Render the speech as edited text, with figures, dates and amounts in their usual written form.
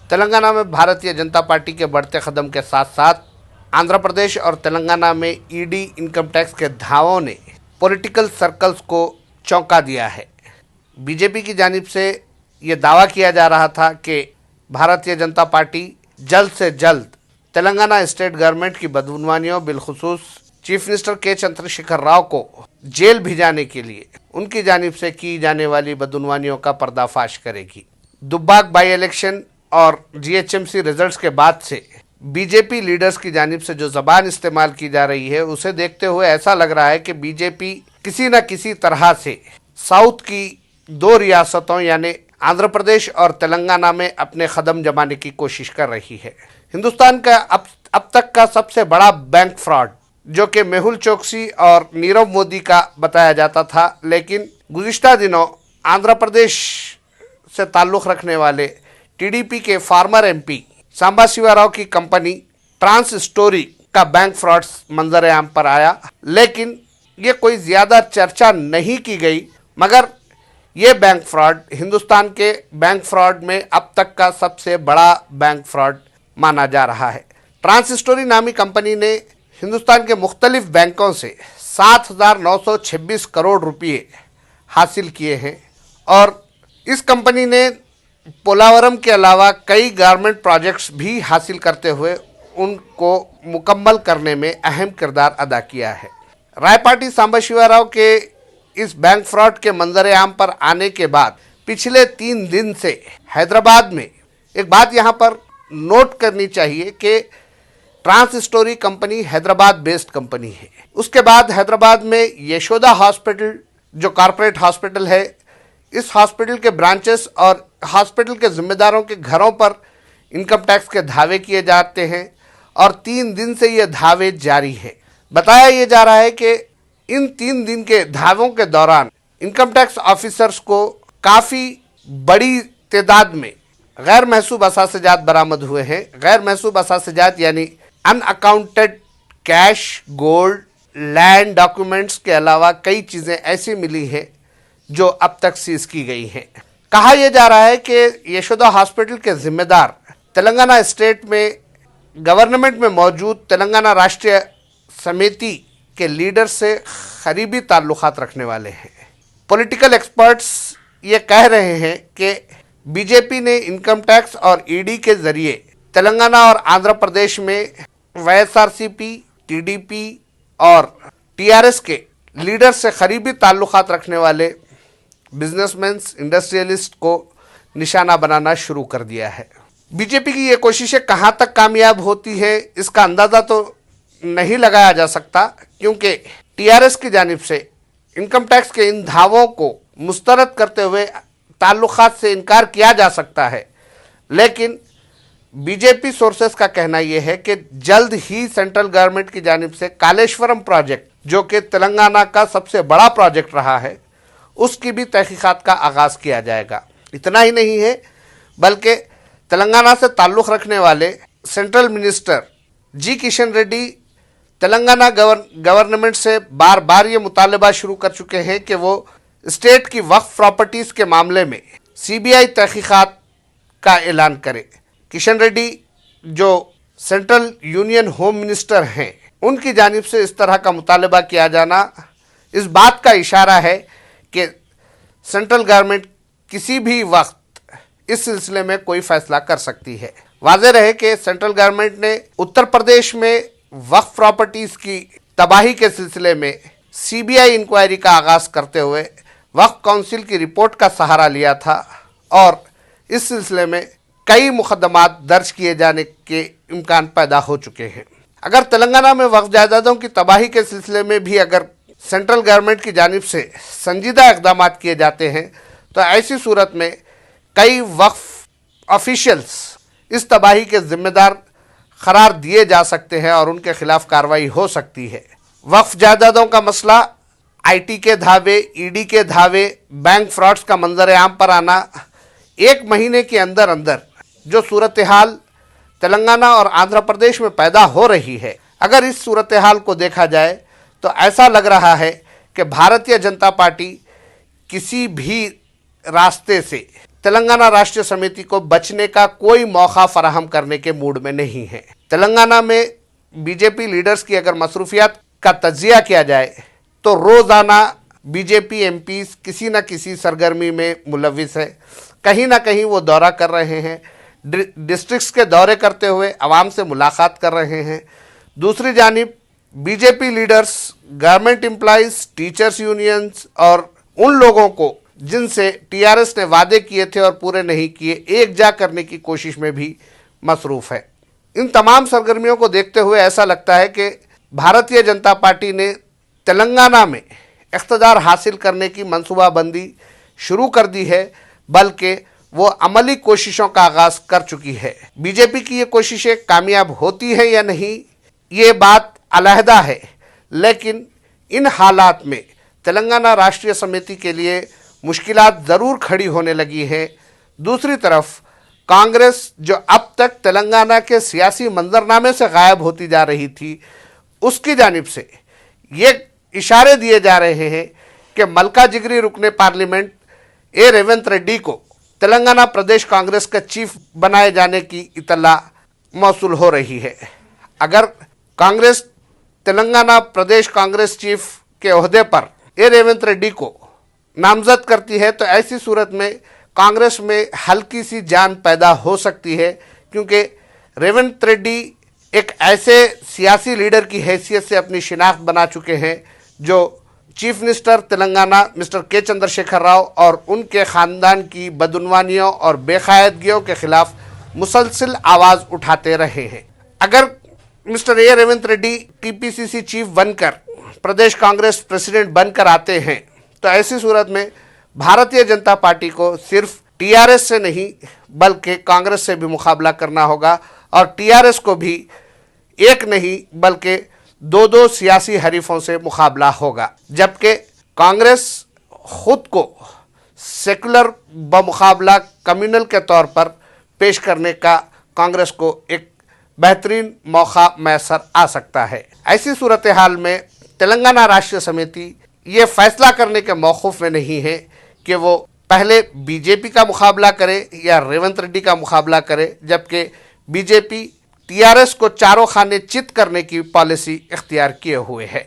तेलंगाना में भारतीय जनता पार्टी के बढ़ते कदम के साथ साथ आंध्र प्रदेश और तेलंगाना में ईडी इनकम टैक्स के धावों ने पॉलिटिकल सर्कल्स को चौंका दिया है। बीजेपी की जानिब से ये दावा किया जा रहा था कि भारतीय जनता पार्टी जल्द से जल्द तेलंगाना स्टेट गवर्नमेंट की बदगुमानियों बिलखुसूस चीफ मिनिस्टर के चंद्रशेखर राव को जेल भिजाने के लिए उनकी जानिब से की जाने वाली बदगुमानियों का पर्दाफाश करेगी। दुब्बाक बाई इलेक्शन और जीएचएमसी रिजल्ट्स के बाद से बीजेपी लीडर्स की जानिब से जो जबान इस्तेमाल की जा रही है उसे देखते हुए ऐसा लग रहा है कि बीजेपी किसी न किसी तरह से साउथ की दो रियासतों यानी आंध्र प्रदेश और तेलंगाना में अपने कदम जमाने की कोशिश कर रही है। हिंदुस्तान का अब तक का सबसे बड़ा बैंक फ्रॉड जो कि मेहुल चोकसी और नीरव मोदी का बताया जाता था, लेकिन गुज़िश्ता दिनों आंध्र प्रदेश से ताल्लुक़ रखने वाले टीडीपी के फार्मर एमपी सांबा शिवा राव की कंपनी ट्रांस स्टोरी का बैंक फ्रॉड मंजर आम पर आया, लेकिन ये कोई ज़्यादा चर्चा नहीं की गई। मगर ये बैंक फ्रॉड हिंदुस्तान के बैंक फ्रॉड में अब तक का सबसे बड़ा बैंक फ्रॉड माना जा रहा है। ट्रांस स्टोरी नामी कंपनी ने हिंदुस्तान के मुख्तलिफ बैंकों से 7,926 करोड़ रुपये हासिल किए हैं और इस कंपनी ने पोलावरम के अलावा कई गारमेंट प्रोजेक्ट्स भी हासिल करते हुए उनको मुकम्मल करने में अहम किरदार अदा किया है। रायपाटी सांबा शिवा राव के इस बैंक फ्रॉड के मंजर आम पर आने के बाद पिछले 3 दिन से हैदराबाद में एक बात यहाँ पर नोट करनी चाहिए कि trans story company Hyderabad based company है। उसके बाद हैदराबाद में यशोदा हॉस्पिटल जो कॉरपोरेट हॉस्पिटल है, इस हॉस्पिटल के ब्रांचेस और हॉस्पिटल के जिम्मेदारों के घरों पर इनकम टैक्स के धावे किए जाते हैं और 3 दिन से ये धावे जारी है। बताया ये जा रहा है कि इन 3 दिन के धावों के दौरान इनकम टैक्स ऑफिसर्स को काफ़ी बड़ी तादाद में गैर महसूब असासजात बरामद हुए हैं। गैर महसूब असासजात यानी unaccounted cash, gold, land, documents के अलावा कई चीज़ें ऐसी मिली हैं जो अब तक सीज की गई हैं। कहा यह जा रहा है कि यशोदा हॉस्पिटल के जिम्मेदार तेलंगाना स्टेट में गवर्नमेंट में मौजूद तेलंगाना राष्ट्रीय समिति के लीडर से करीबी ताल्लुकात रखने वाले हैं। पॉलिटिकल एक्सपर्ट्स ये कह रहे हैं कि बीजेपी ने इनकम टैक्स और ईडी के ज़रिए तेलंगाना और आंध्र प्रदेश में वाईएसआरसीपी, टीडीपी और टीआरएस के लीडर से करीबी ताल्लुकात रखने वाले बिजनेसमैन, इंडस्ट्रियलिस्ट को निशाना बनाना शुरू कर दिया है। बीजेपी की ये कोशिशें कहाँ तक कामयाब होती है इसका अंदाज़ा तो नहीं लगाया जा सकता, क्योंकि टीआरएस की जानिब से इनकम टैक्स के इन धावों को मुस्तरद करते हुए ताल्लुकात से इनकार किया जा सकता है। लेकिन बीजेपी सोर्सेस का कहना यह है कि जल्द ही सेंट्रल गवर्नमेंट की जानिब से कालेश्वरम प्रोजेक्ट जो कि तेलंगाना का सबसे बड़ा प्रोजेक्ट रहा है उसकी भी तहकीकात का आगाज़ किया जाएगा। इतना ही नहीं है बल्कि तेलंगाना से ताल्लुक़ रखने वाले सेंट्रल मिनिस्टर जी किशन रेड्डी तेलंगाना गवर्नमेंट से बार बार ये मुतालबा शुरू कर चुके हैं कि वो स्टेट की वक्फ प्रॉपर्टीज़ के मामले में सीबीआई तहकीकात का ऐलान करे। किशन रेड्डी जो सेंट्रल यूनियन होम मिनिस्टर हैं, उनकी जानिब से इस तरह का मुतालबा किया जाना इस बात का इशारा है कि सेंट्रल गवर्नमेंट किसी भी वक्त इस सिलसिले में कोई फैसला कर सकती है। वाज़ेह रहे कि सेंट्रल गवर्नमेंट ने उत्तर प्रदेश में वक्फ प्रॉपर्टीज़ की तबाही के सिलसिले में सीबीआई इंक्वायरी का आगाज़ करते हुए वक्फ काउंसिल की रिपोर्ट का सहारा लिया था और इस सिलसिले में कई मुकदमात दर्ज किए जाने के इम्कान पैदा हो चुके हैं। अगर तेलंगाना में वक्फ जायदादों की तबाही के सिलसिले में भी अगर सेंट्रल गवर्नमेंट की जानिब से संजीदा इक़दाम किए जाते हैं तो ऐसी सूरत में कई वक्फ ऑफिशियल्स इस तबाही के ज़िम्मेदार करार दिए जा सकते हैं और उनके खिलाफ कार्रवाई हो सकती है। वक्फ जायदादों का मसला, आईटी के धावे, ईडी के धावे, बैंक फ्रॉड्स का मंजर आम पर आना, 1 महीने के अंदर अंदर जो सूरत हाल तेलंगाना और आंध्र प्रदेश में पैदा हो रही है, अगर इस सूरत हाल को देखा जाए तो ऐसा लग रहा है कि भारतीय जनता पार्टी किसी भी रास्ते से तेलंगाना राष्ट्रीय समिति को बचने का कोई मौका फराहम करने के मूड में नहीं है। तेलंगाना में बीजेपी लीडर्स की अगर मसरूफियात का तजिया किया जाए तो रोज़ाना बीजेपी एमपी किसी न किसी सरगर्मी में मुलविस है। कहीं ना कहीं वो दौरा कर रहे हैं, डिस्ट्रिक्ट्स के दौरे करते हुए आवाम से मुलाकात कर रहे हैं। दूसरी जानिब BJP leaders government employees, teachers unions और उन लोगों को जिनसे टीआरएस ने वादे किए थे और पूरे नहीं किए, एक जा करने की कोशिश में भी मसरूफ़ है। इन तमाम सरगर्मियों को देखते हुए ऐसा लगता है कि भारतीय जनता पार्टी ने तेलंगाना में इख्तिदार हासिल करने की मंसूबाबंदी शुरू कर दी है, बल्कि वो अमली कोशिशों का आगाज़ कर चुकी है। बीजेपी की ये कोशिशें कामयाब होती हैं या नहीं, ये बात अलहदा है, लेकिन इन हालात में तेलंगाना राष्ट्रीय समिति के लिए मुश्किलात ज़रूर खड़ी होने लगी है। दूसरी तरफ कांग्रेस जो अब तक तेलंगाना के सियासी मंजरनामे से गायब होती जा रही थी, उसकी जानिब से ये इशारे दिए जा रहे हैं कि मल्काजिगिरी रुकने पार्लियामेंट ए रेवंत रेड्डी को तेलंगाना प्रदेश कांग्रेस का चीफ बनाए जाने की इतला मौसूल हो रही है। अगर कांग्रेस तेलंगाना प्रदेश कांग्रेस चीफ के ओहदे पर ए रेवंत रेड्डी को नामजद करती है तो ऐसी सूरत में कांग्रेस में हल्की सी जान पैदा हो सकती है, क्योंकि रेवंत रेड्डी एक ऐसे सियासी लीडर की हैसियत से अपनी शिनाख्त बना चुके हैं जो चीफ मिनिस्टर तेलंगाना मिस्टर के चंद्रशेखर राव और उनके ख़ानदान की बदउनवानियों और बेकायदगियों के खिलाफ मुसलसल आवाज़ उठाते रहे हैं। अगर mister A Revanth Reddy TPCC chief बनकर प्रदेश कांग्रेस प्रेसिडेंट बनकर आते हैं तो ऐसी सूरत में भारतीय जनता पार्टी को सिर्फ टीआरएस से नहीं बल्कि कांग्रेस से भी मुकाबला करना होगा, और टीआरएस को भी एक नहीं बल्कि दो दो सियासी हरीफों से मुकाबला होगा। जबकि कांग्रेस खुद को सेकुलर बमुकाबला कम्युनल के तौर पर पेश करने का कांग्रेस को एक बेहतरीन मौका मैसर आ सकता है। ऐसी सूरत हाल में तेलंगाना राष्ट्रीय समिति ये फैसला करने के मौक़िफ़ में नहीं है कि वो पहले बीजेपी का मुकाबला करे या रेवंत रेड्डी का मुकाबला करे, जबकि बीजेपी टीआरएस को चारों खाने चित करने की पॉलिसी इख्तियार किए हुए है।